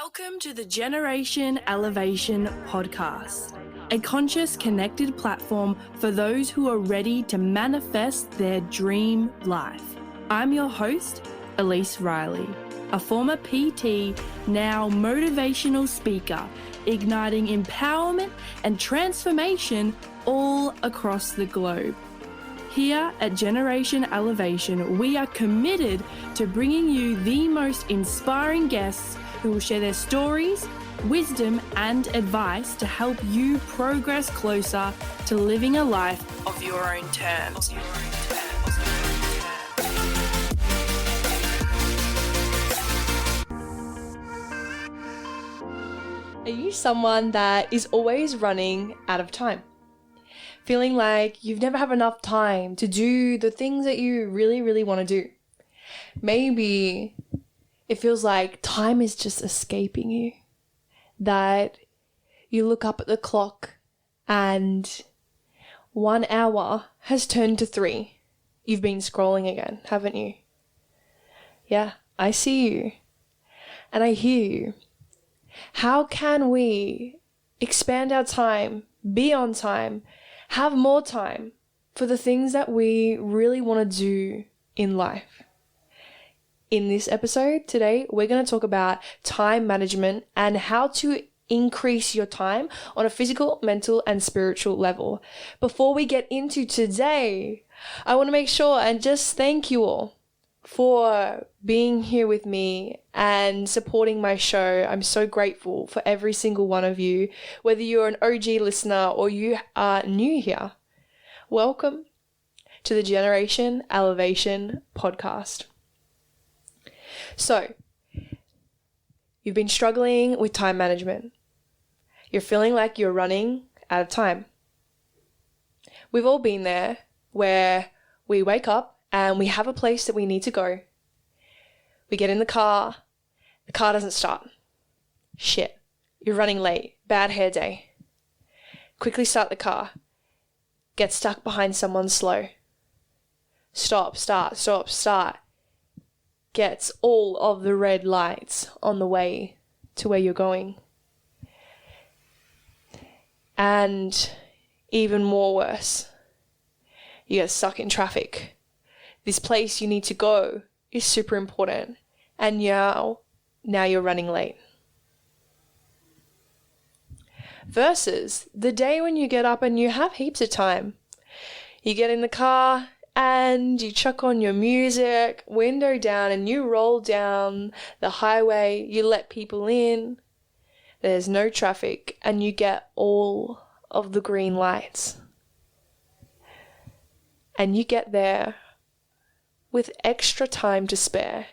Welcome to the Generation Elevation podcast, a conscious, connected platform for those who are ready to manifest their dream life. I'm your host, Elise Riley, a former PT, now motivational speaker, igniting empowerment and transformation all across the globe. Here at Generation Elevation, we are committed to bringing you the most inspiring guests who will share their stories, wisdom, and advice to help you progress closer to living a life of your own terms. Are you someone that is always running out of time? Feeling like you've never have enough time to do the things that you really, really want to do? Maybe it feels like time is just escaping you. That you look up at the clock and 1 hour has turned to 3. You've been scrolling again, haven't you? Yeah, I see you. And I hear you. How can we expand our time, be on time, have more time for the things that we really want to do in life? In this episode today, we're going to talk about time management and how to increase your time on a physical, mental, and spiritual level. Before we get into today, I want to make sure and just thank you all for being here with me and supporting my show. I'm so grateful for every single one of you, whether you're an OG listener or you are new here. Welcome to the Generation Elevation podcast. So, you've been struggling with time management. You're feeling like you're running out of time. We've all been there where we wake up and we have a place that we need to go. We get in the car doesn't start. Shit, you're running late, bad hair day. Quickly start the car. Get stuck behind someone slow. Stop, start. Gets all of the red lights on the way to where you're going. And even more worse, you get stuck in traffic. This place you need to go is super important, and now you're running late. Versus the day when you get up and you have heaps of time. You get in the car and you chuck on your music, window down, and you roll down the highway. You let people in. There's no traffic, and you get all of the green lights. And you get there with extra time to spare.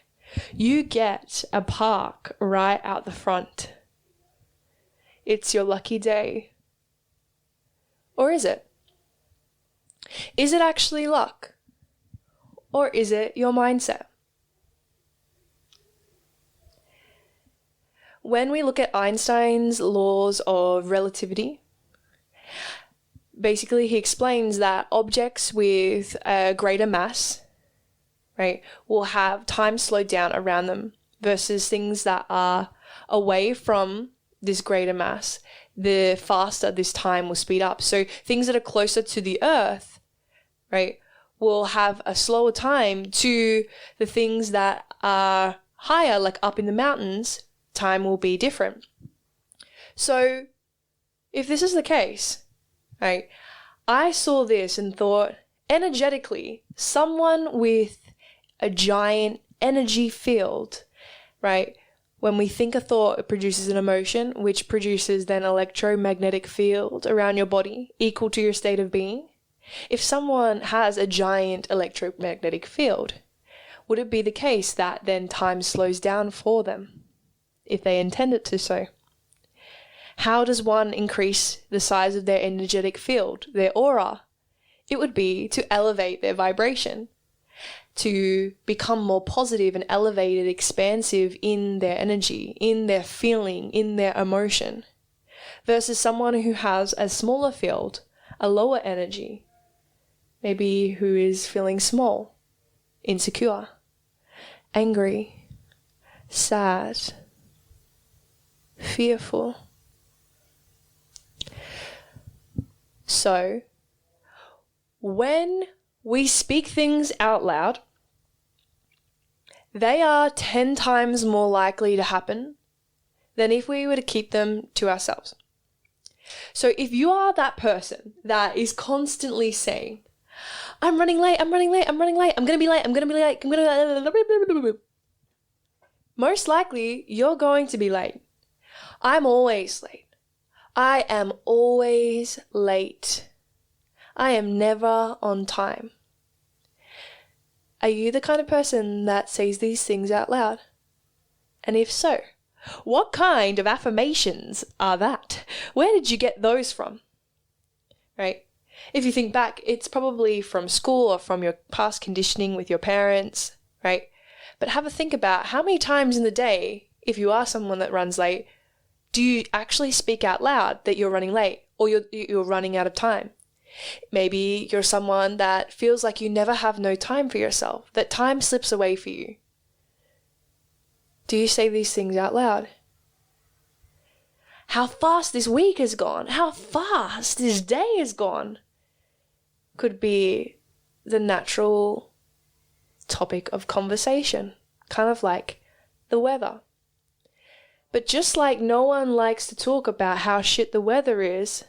You get a park right out the front. It's your lucky day. Or is it? Is it actually luck? Or is it your mindset? When we look at Einstein's laws of relativity, basically he explains that objects with a greater mass, right, will have time slowed down around them versus things that are away from this greater mass. The faster this time will speed up. So things that are closer to the earth, right, will have a slower time to the things that are higher, like up in the mountains. Time will be different. So if this is the case, right, I saw this and thought, energetically, someone with a giant energy field, right, when we think a thought, it produces an emotion, which produces then electromagnetic field around your body equal to your state of being. If someone has a giant electromagnetic field, would it be the case that then time slows down for them, if they intend it to so? How does one increase the size of their energetic field, their aura? It would be to elevate their vibration, to become more positive and elevated, expansive in their energy, in their feeling, in their emotion, versus someone who has a smaller field, a lower energy, maybe who is feeling small, insecure, angry, sad, fearful. So, when we speak things out loud, they are 10 times more likely to happen than if we were to keep them to ourselves. So if you are that person that is constantly saying, I'm running late, I'm going to be late, most likely you're going to be late. I'm always late. I am always late. I am never on time. Are you the kind of person that says these things out loud? And if so, what kind of affirmations are that? Where did you get those from? Right? If you think back, it's probably from school or from your past conditioning with your parents, right? But have a think about how many times in the day, if you are someone that runs late, do you actually speak out loud that you're running late or you're running out of time? Maybe you're someone that feels like you never have no time for yourself, that time slips away for you. Do you say these things out loud? How fast this week has gone, how fast this day has gone, could be the natural topic of conversation, kind of like the weather. But just like no one likes to talk about how shit the weather is,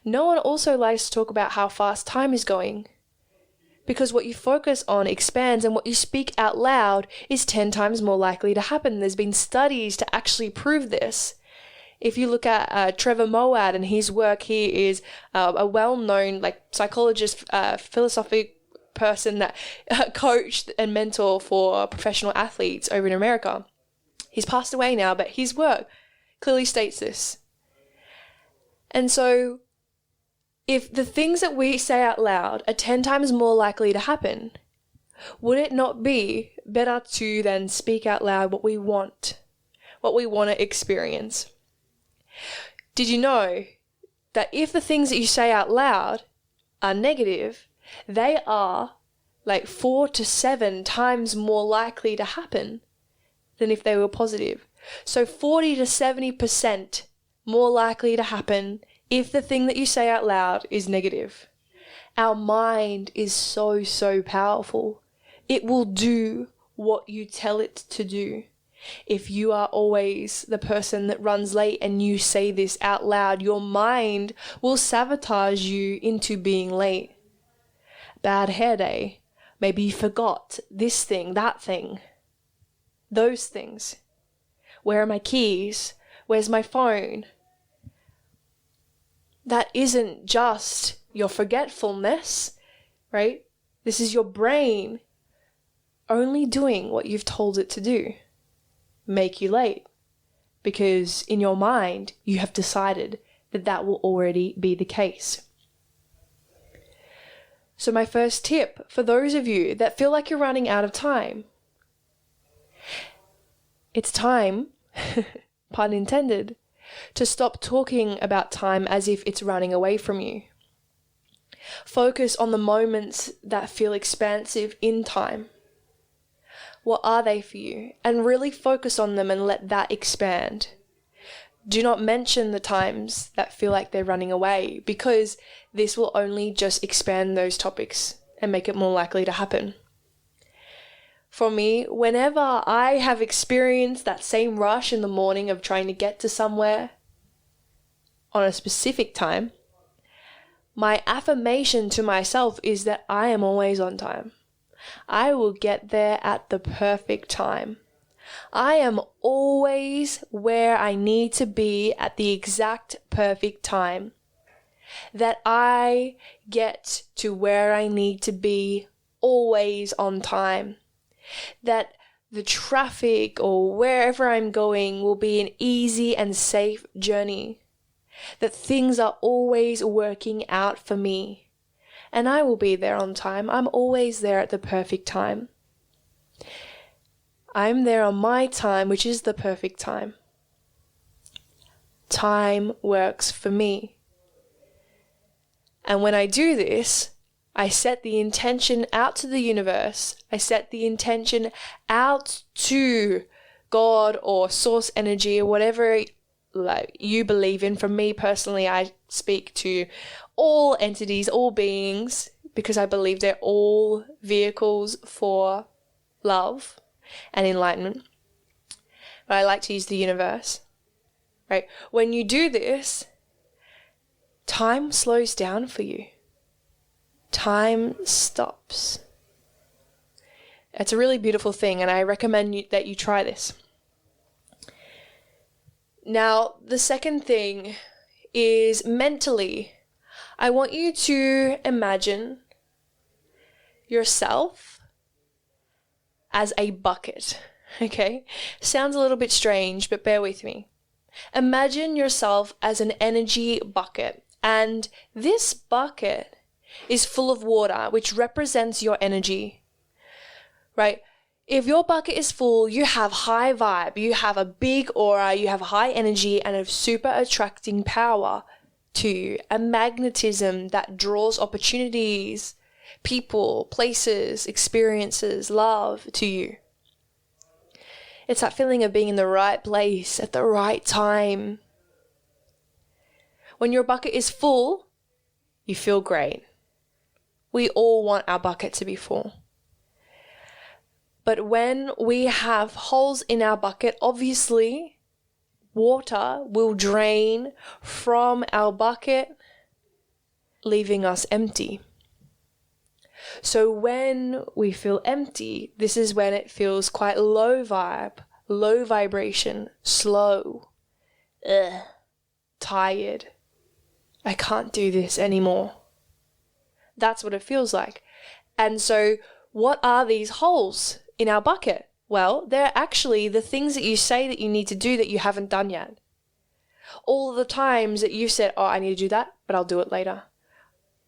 no one also likes to talk about how fast time is going. Because what you focus on expands, and what you speak out loud is 10 times more likely to happen. There's been studies to actually prove this. If you look at Trevor Moawad and his work, he is a well-known psychologist, philosophic person that coached and mentor for professional athletes over in America. He's passed away now, but his work clearly states this. And so, if the things that we say out loud are 10 times more likely to happen, would it not be better to then speak out loud what we want to experience? Did you know that if the things that you say out loud are negative, they are 4 to 7 times more likely to happen than if they were positive? So 40 to 70% more likely to happen if the thing that you say out loud is negative. Our mind is so, so powerful. It will do what you tell it to do. If you are always the person that runs late and you say this out loud, your mind will sabotage you into being late. Bad hair day. Maybe you forgot this thing, that thing. Those things. Where are my keys? Where's my phone? That isn't just your forgetfulness, right? This is your brain only doing what you've told it to do. Make you late. Because in your mind, you have decided that that will already be the case. So my first tip for those of you that feel like you're running out of time, it's time, pun intended, to stop talking about time as if it's running away from you. Focus on the moments that feel expansive in time. What are they for you? And really focus on them and let that expand. Do not mention the times that feel like they're running away, because this will only just expand those topics and make it more likely to happen. For me, whenever I have experienced that same rush in the morning of trying to get to somewhere on a specific time, my affirmation to myself is that I am always on time. I will get there at the perfect time. I am always where I need to be at the exact perfect time. That I get to where I need to be always on time. That the traffic or wherever I'm going will be an easy and safe journey. That things are always working out for me. And I will be there on time. I'm always there at the perfect time. I'm there on my time, which is the perfect time. Time works for me. And when I do this, I set the intention out to the universe. I set the intention out to God or source energy or whatever like you believe in. For me personally, I speak to all entities, all beings, because I believe they're all vehicles for love and enlightenment. But I like to use the universe, right? When you do this, time slows down for you. Time stops. It's a really beautiful thing, and I recommend that you try this. Now, the second thing is mentally. I want you to imagine yourself as a bucket, okay? Sounds a little bit strange, but bear with me. Imagine yourself as an energy bucket, and this bucket is full of water, which represents your energy, right? If your bucket is full, you have high vibe, you have a big aura, you have high energy and a super attracting power to you, a magnetism that draws opportunities, people, places, experiences, love to you. It's that feeling of being in the right place at the right time. When your bucket is full, you feel great. We all want our bucket to be full. But when we have holes in our bucket, obviously, water will drain from our bucket, leaving us empty. So when we feel empty, this is when it feels quite low vibe, low vibration, slow, tired. I can't do this anymore. That's what it feels like. And so what are these holes in our bucket? Well, they're actually the things that you say that you need to do that you haven't done yet. All of the times that you've said, oh, I need to do that, but I'll do it later.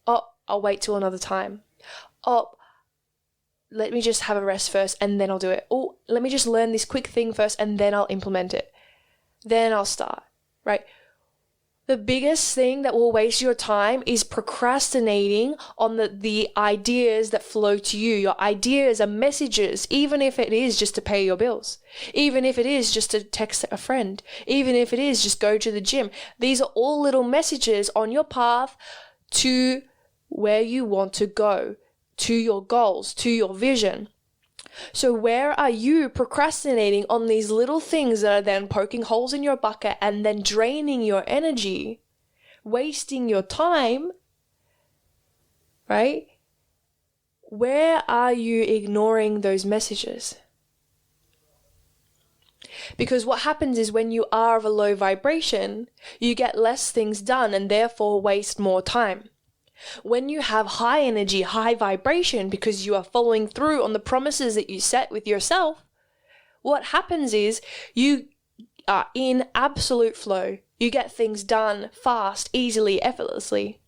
Oh, I'll wait till another time. Oh, let me just have a rest first and then I'll do it. Oh, let me just learn this quick thing first and then I'll implement it. Then I'll start, right? The biggest thing that will waste your time is procrastinating on the ideas that flow to you. Your ideas are messages, even if it is just to pay your bills, even if it is just to text a friend, even if it is just go to the gym. These are all little messages on your path to where you want to go, to your goals, to your vision. So where are you procrastinating on these little things that are then poking holes in your bucket and then draining your energy, wasting your time, right? Where are you ignoring those messages? Because what happens is when you are of a low vibration, you get less things done and therefore waste more time. When you have high energy, high vibration, because you are following through on the promises that you set with yourself, what happens is you are in absolute flow. You get things done fast, easily, effortlessly.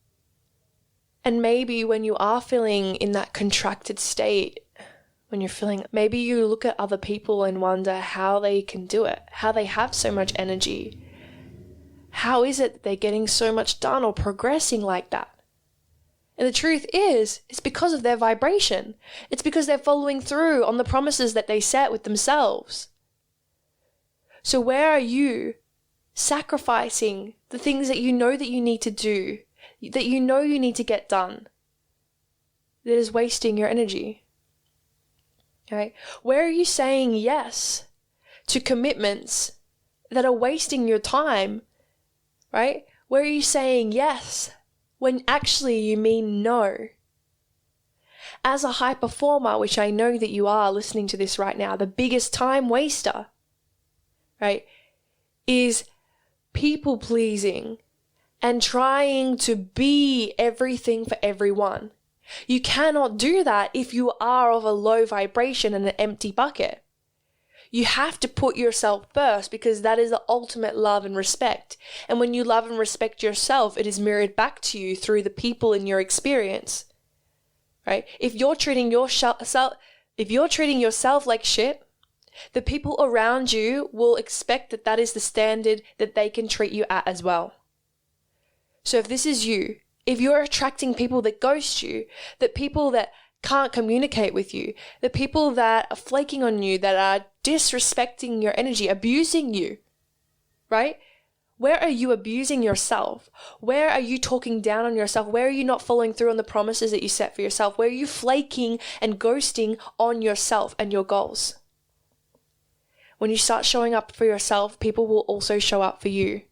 And maybe when you are feeling in that contracted state, when you're feeling, maybe you look at other people and wonder how they can do it, how they have so much energy. How is it that they're getting so much done or progressing like that? And the truth is, it's because of their vibration. It's because they're following through on the promises that they set with themselves. So where are you sacrificing the things that you know that you need to do, that you know you need to get done, that is wasting your energy? Okay? Where are you saying yes to commitments that are wasting your time, right? Where are you saying yes when actually you mean no? As a high performer, which I know that you are listening to this right now, the biggest time waster, right, is people pleasing and trying to be everything for everyone. You cannot do that if you are of a low vibration and an empty bucket. You have to put yourself first, because that is the ultimate love and respect. And when you love and respect yourself, it is mirrored back to you through the people in your experience, right? If you're treating yourself like shit, the people around you will expect that that is the standard that they can treat you at as well. So if this is you, if you're attracting people that ghost you, that people that can't communicate with you, the people that are flaking on you, that are disrespecting your energy, abusing you, right? Where are you abusing yourself? Where are you talking down on yourself? Where are you not following through on the promises that you set for yourself? Where are you flaking and ghosting on yourself and your goals? When you start showing up for yourself, people will also show up for you.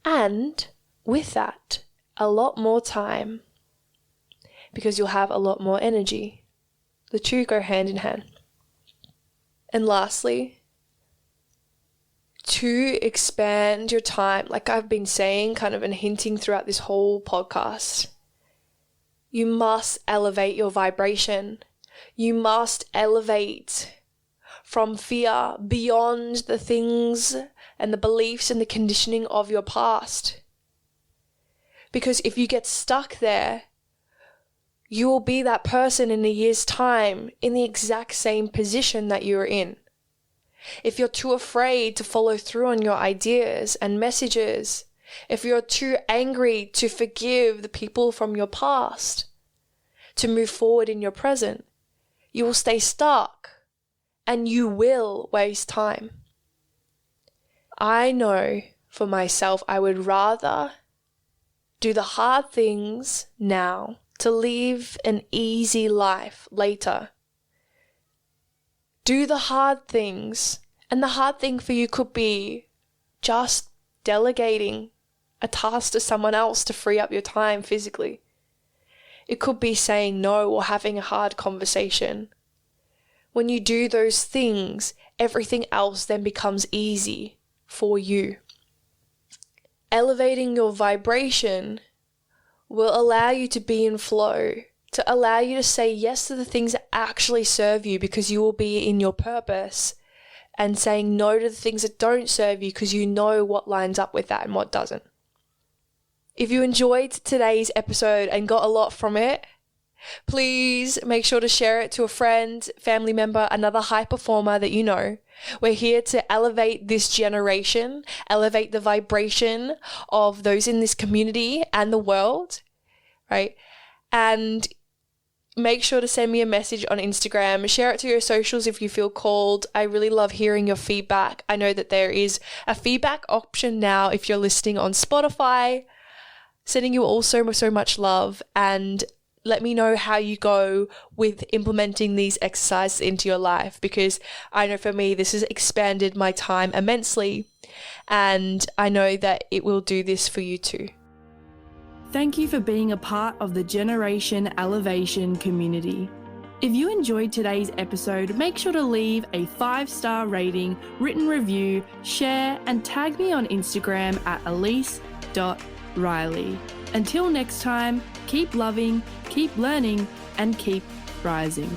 And with that, a lot more time, because you'll have a lot more energy. The two go hand in hand. And lastly, to expand your time, like I've been saying kind of and hinting throughout this whole podcast, you must elevate your vibration. You must elevate from fear beyond the things and the beliefs and the conditioning of your past. Because if you get stuck there, you will be that person in a year's time in the exact same position that you're in. If you're too afraid to follow through on your ideas and messages, if you're too angry to forgive the people from your past, to move forward in your present, you will stay stuck and you will waste time. I know for myself, I would rather do the hard things now to live an easy life later. Do the hard things, and the hard thing for you could be just delegating a task to someone else to free up your time physically. It could be saying no or having a hard conversation. When you do those things, everything else then becomes easy for you. Elevating your vibration will allow you to be in flow, to allow you to say yes to the things that actually serve you because you will be in your purpose, and saying no to the things that don't serve you because you know what lines up with that and what doesn't. If you enjoyed today's episode and got a lot from it, please make sure to share it to a friend, family member, another high performer that you know. We're here to elevate this generation, elevate the vibration of those in this community and the world, right? And make sure to send me a message on Instagram. Share it to your socials if you feel called. I really love hearing your feedback. I know that there is a feedback option now if you're listening on Spotify. Sending you all so much love, and let me know how you go with implementing these exercises into your life, because I know for me this has expanded my time immensely, and I know that it will do this for you too. Thank you for being a part of the Generation Elevation community. If you enjoyed today's episode, make sure to leave a 5-star rating, written review, share, and tag me on Instagram at elise.riley. Until next time, keep loving, keep learning, and keep rising.